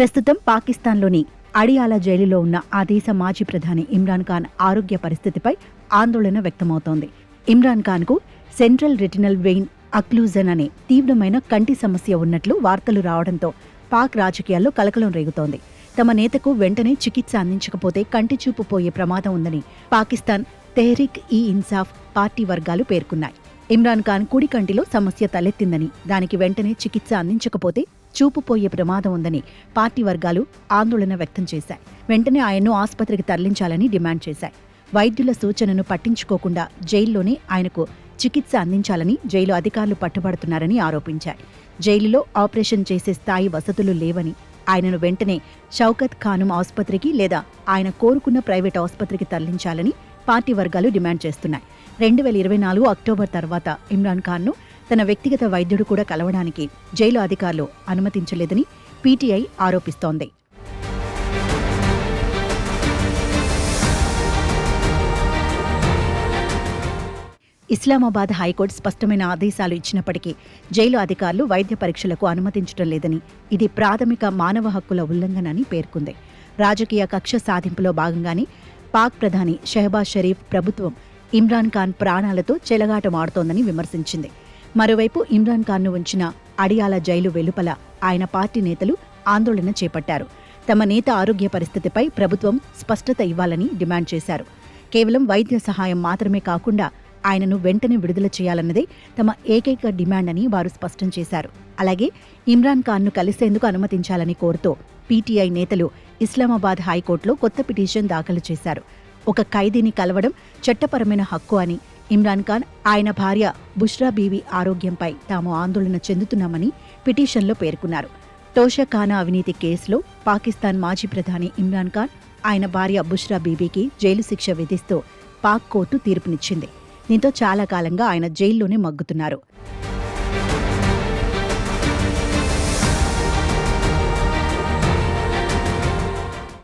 ప్రస్తుతం పాకిస్తాన్లోని అడియాలా జైలులో ఉన్న ఆ దేశ మాజీ ప్రధాని ఇమ్రాన్ ఖాన్ ఆరోగ్య పరిస్థితిపై ఆందోళన వ్యక్తమవుతోంది. ఇమ్రాన్ ఖాన్కు సెంట్రల్ రెటినల్ వెయిన్ అక్లూజన్ అనే తీవ్రమైన కంటి సమస్య ఉన్నట్లు వార్తలు రావడంతో పాక్ రాజకీయాల్లో కలకలం రేగుతోంది. తమ నేతకు వెంటనే చికిత్స అందించకపోతే కంటి చూపు పోయే ప్రమాదం ఉందని పాకిస్తాన్ తెహ్రీక్ ఈ ఇన్సాఫ్ పార్టీ వర్గాలు పేర్కొన్నాయి. ఇమ్రాన్ ఖాన్ కుడి కంటిలో సమస్య తలెత్తిందని, దానికి వెంటనే చికిత్స అందించకపోతే చూపు పోయే ప్రమాదం ఉందని పార్టీ వర్గాలు ఆందోళన వ్యక్తం చేశాయి. వెంటనే ఆయన్ను ఆసుపత్రికి తరలించాలని డిమాండ్ చేశాయి. వైద్యుల సూచనను పట్టించుకోకుండా జైల్లోనే ఆయనకు చికిత్స అందించాలని జైలు అధికారులు పట్టుబడుతున్నారని ఆరోపించాయి. జైలులో ఆపరేషన్ చేసే స్థాయి వసతులు లేవని, ఆయనను వెంటనే షౌకత్ ఖానుం ఆసుపత్రికి లేదా ఆయన కోరుకున్న ప్రైవేట్ ఆసుపత్రికి తరలించాలని పార్టీ వర్గాలు డిమాండ్ చేస్తున్నాయి. 2024 అక్టోబర్ తర్వాత ఇమ్రాన్ ఖాన్ను తన వ్యక్తిగత వైద్యుడు కూడా కలవడానికి జైలు అధికారులు అనుమతించలేదని పీటీఐ ఆరోపిస్తోంది. ఇస్లామాబాద్ హైకోర్టు స్పష్టమైన ఆదేశాలు ఇచ్చినప్పటికీ జైలు అధికారులు వైద్య పరీక్షలకు అనుమతించడం లేదని, ఇది ప్రాథమిక మానవ హక్కుల ఉల్లంఘన అని పేర్కొంది. రాజకీయ కక్ష సాధింపులో భాగంగానే పాక్ ప్రధాని షెహబాజ్ షరీఫ్ ప్రభుత్వం ఇమ్రాన్ ఖాన్ ప్రాణాలతో చెలగాటమాడుతోందని విమర్శించింది. మరోవైపు ఇమ్రాన్ ఖాన్ను ఉంచిన అడియాలా జైలు వెలుపల ఆయన పార్టీ నేతలు ఆందోళన చేపట్టారు. తమ నేత ఆరోగ్య పరిస్థితిపై ప్రభుత్వం స్పష్టత ఇవ్వాలని డిమాండ్ చేశారు. కేవలం వైద్య సహాయం మాత్రమే కాకుండా ఆయనను వెంటనే విడుదల చేయాలన్నదే తమ ఏకైక డిమాండ్ అని వారు స్పష్టం చేశారు. అలాగే ఇమ్రాన్ ఖాన్ను కలిసేందుకు అనుమతించాలని కోరుతూ పీటీఐ నేతలు ఇస్లామాబాద్ హైకోర్టులో కొత్త పిటిషన్ దాఖలు చేశారు. ఒక ఖైదీని కలవడం చట్టపరమైన హక్కు అని, ఇమ్రాన్ ఖాన్, ఆయన భార్య బుష్రా బీవీ ఆరోగ్యంపై తాము ఆందోళన చెందుతున్నామని పిటిషన్లో పేర్కొన్నారు. తోషాఖానా అవినీతి కేసులో పాకిస్తాన్ మాజీ ప్రధాని ఇమ్రాన్ ఖాన్, ఆయన భార్య బుష్రా బీవీకి జైలు శిక్ష విధిస్తూ పాక్ కోర్టు తీర్పునిచ్చింది. దీంతో చాలా కాలంగా ఆయన జైల్లోనే మగ్గుతున్నారు.